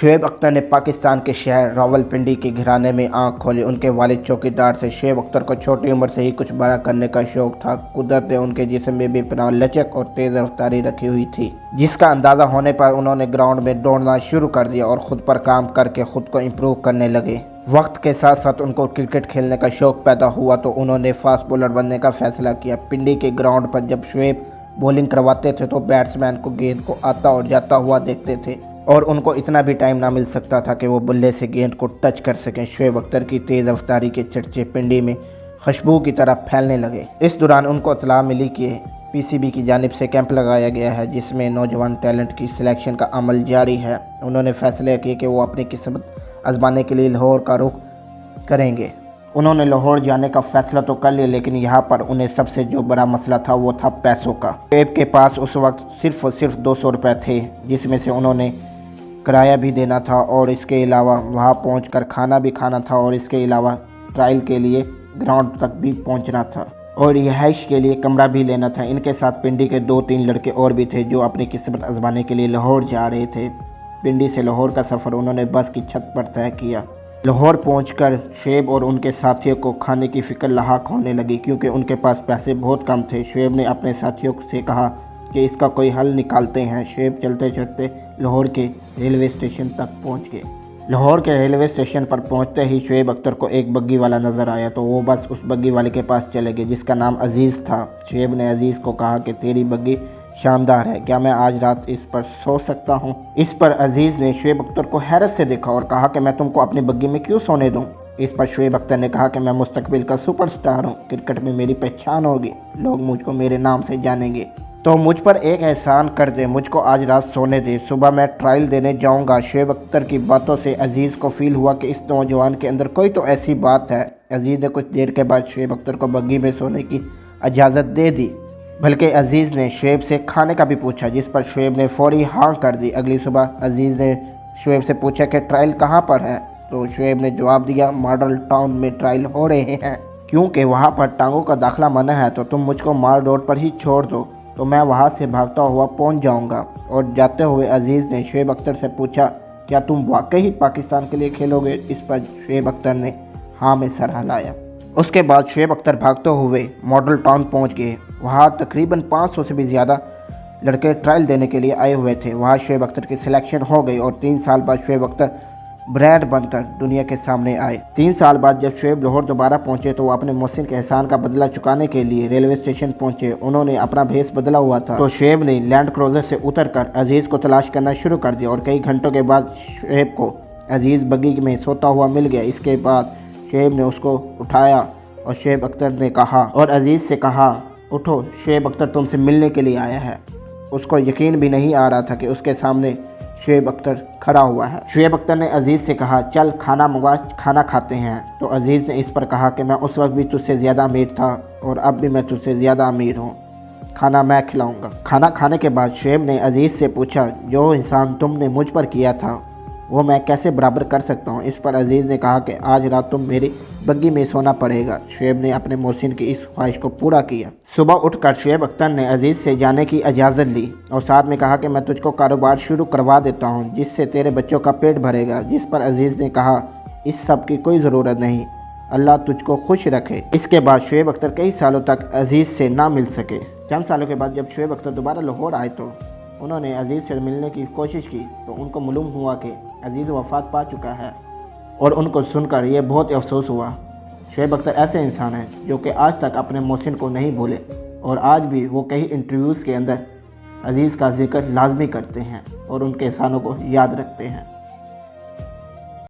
शुएब अख्तर ने पाकिस्तान के शहर रावलपिंडी के घराने में आंख खोली। उनके वालिद चौकीदार थे। शुएब अख्तर को छोटी उम्र से ही कुछ बड़ा करने का शौक था। कुदरत ने उनके जिस्म में बेपनाह लचक और तेज़ रफ्तारी रखी हुई थी, जिसका अंदाज़ा होने पर उन्होंने ग्राउंड में दौड़ना शुरू कर दिया और ख़ुद पर काम करके ख़ुद को इम्प्रूव करने लगे। वक्त के साथ साथ उनको क्रिकेट खेलने का शौक़ पैदा हुआ तो उन्होंने फास्ट बॉलर बनने का फ़ैसला किया। पिंडी के ग्राउंड पर जब शुएब बॉलिंग करवाते थे तो बैट्समैन को गेंद को आता और जाता हुआ देखते थे और उनको इतना भी टाइम ना मिल सकता था कि वो बल्ले से गेंद को टच कर सकें। शुएब अख्तर की तेज़ रफ्तारी के चर्चे पिंडी में खुशबू की तरह फैलने लगे। इस दौरान उनको इत्तला मिली कि पीसीबी की जानिब से कैंप लगाया गया है जिसमें नौजवान टैलेंट की सिलेक्शन का अमल जारी है। उन्होंने फैसले किए कि वो अपनी किस्मत आजमाने के लिए लाहौर का रुख करेंगे। उन्होंने लाहौर जाने का फ़ैसला तो कर लिया, लेकिन यहाँ पर उन्हें सबसे जो बड़ा मसला था वो था पैसों का। शुएब के पास उस वक्त सिर्फ 200 रुपये थे, जिसमें से उन्होंने किराया भी देना था और इसके अलावा वहाँ पहुंचकर खाना भी खाना था और इसके अलावा ट्रायल के लिए ग्राउंड तक भी पहुंचना था और रिहाइश के लिए कमरा भी लेना था। इनके साथ पिंडी के 2-3 लड़के और भी थे जो अपनी किस्मत आजमाने के लिए लाहौर जा रहे थे। पिंडी से लाहौर का सफ़र उन्होंने बस की छत पर तय किया। लाहौर पहुंचकर शुएब और उनके साथियों को खाने की फ़िक्र लाहक होने लगी, क्योंकि उनके पास पैसे बहुत कम थे। शुएब ने अपने साथियों से कहा कि इसका कोई हल निकालते हैं। शुएब चलते चलते लाहौर के रेलवे स्टेशन तक पहुंच गए। लाहौर के रेलवे स्टेशन पर पहुंचते ही शुएब अख्तर को एक बग्गी वाला नज़र आया तो वो बस उस बग्गी वाले के पास चले गए, जिसका नाम अजीज़ था। शुएब ने अजीज़ को कहा कि तेरी बग्गी शानदार है, क्या मैं आज रात इस पर सो सकता हूँ? इस पर अजीज़ ने शुएब अख्तर को हैरत से देखा और कहा कि मैं तुमको अपनी बग्गी में क्यों सोने दूँ? इस पर शुएब अख्तर ने कहा कि मैं मुस्तकबिल का सुपरस्टार हूँ, क्रिकेट में मेरी पहचान होगी, लोग मुझको मेरे नाम से जानेंगे, तो मुझ पर एक एहसान कर दे, मुझको आज रात सोने दे, सुबह मैं ट्रायल देने जाऊंगा। शुएब अख्तर की बातों से अजीज़ को फील हुआ कि इस नौजवान के अंदर कोई तो ऐसी बात है। अजीज़ ने कुछ देर के बाद शुएब अख्तर को बग्गी में सोने की इजाज़त दे दी, बल्कि अजीज़ ने शुएब से खाने का भी पूछा, जिस पर शुएब ने फौरी हाँ कर दी। अगली सुबह अजीज़ ने शुएब से पूछा कि ट्रायल कहाँ पर है, तो शुएब ने जवाब दिया मॉडल टाउन में ट्रायल हो रहे हैं, क्योंकि वहाँ पर टांगों का दाखिला मना है, तो तुम मुझको माल रोड पर ही छोड़ दो तो मैं वहाँ से भागता हुआ पहुँच जाऊँगा। और जाते हुए अजीज़ ने शुएब अख्तर से पूछा क्या तुम वाकई ही पाकिस्तान के लिए खेलोगे? इस पर शुएब अख्तर ने हाँ में सर हिलाया। उसके बाद शुएब अख्तर भागते हुए मॉडल टाउन पहुँच गए। वहाँ तकरीबन 500 से भी ज़्यादा लड़के ट्रायल देने के लिए आए हुए थे। वहाँ शुएब अख्तर की सिलेक्शन हो गई और 3 साल बाद शुएब अख्तर ब्रांड बनकर दुनिया के सामने आए। 3 साल बाद जब शुएब लाहौर दोबारा पहुंचे तो वो अपने मोहसिन के एहसान का बदला चुकाने के लिए रेलवे स्टेशन पहुंचे। उन्होंने अपना भेस बदला हुआ था तो शुएब ने लैंड क्रूज़र से उतरकर अजीज़ को तलाश करना शुरू कर दिया और कई घंटों के बाद शुएब को अजीज़ बग्गी में सोता हुआ मिल गया। इसके बाद शुएब ने उसको उठाया और शुएब अख्तर ने कहा और अजीज़ से कहा उठो, शुएब अख्तर तुमसे मिलने के लिए आया है। उसको यकीन भी नहीं आ रहा था कि उसके सामने शुएब अख्तर खड़ा हुआ है। शुएब अख्तर ने अजीज़ से कहा चल खाना मंगवा, खाना खाते हैं। तो अजीज़ ने इस पर कहा कि मैं उस वक्त भी तुझसे ज़्यादा अमीर था और अब भी मैं तुझसे ज़्यादा अमीर हूँ, खाना मैं खिलाऊंगा। खाना खाने के बाद शुएब ने अजीज़ से पूछा जो एहसान तुमने मुझ पर किया था वो मैं कैसे बराबर कर सकता हूँ? इस पर अजीज़ ने कहा कि आज रात तुम मेरी बग्गी में सोना पड़ेगा। शुएब ने अपने मोहसिन की इस ख्वाहिश को पूरा किया। सुबह उठकर शुएब अख्तर ने अजीज़ से जाने की इजाज़त ली और साथ में कहा कि मैं तुझको कारोबार शुरू करवा देता हूँ जिससे तेरे बच्चों का पेट भरेगा। जिस पर अजीज़ ने कहा इस सब की कोई ज़रूरत नहीं, अल्लाह तुझको खुश रखे। इसके बाद शुएब अख्तर कई सालों तक अजीज़ से ना मिल सके। चंद सालों के बाद जब शुएब अख्तर दोबारा लाहौर आए तो उन्होंने अजीज़ से मिलने की कोशिश की तो उनको मालूम हुआ कि अजीज़ वफ़ात पा चुका है और उनको सुनकर ये बहुत अफसोस हुआ। शुएब अख्तर ऐसे इंसान हैं जो कि आज तक अपने मोहसिन को नहीं भूले और आज भी वो कई इंटरव्यूज़ के अंदर अजीज़ का जिक्र लाजमी करते हैं और उनके एहसानों को याद रखते हैं।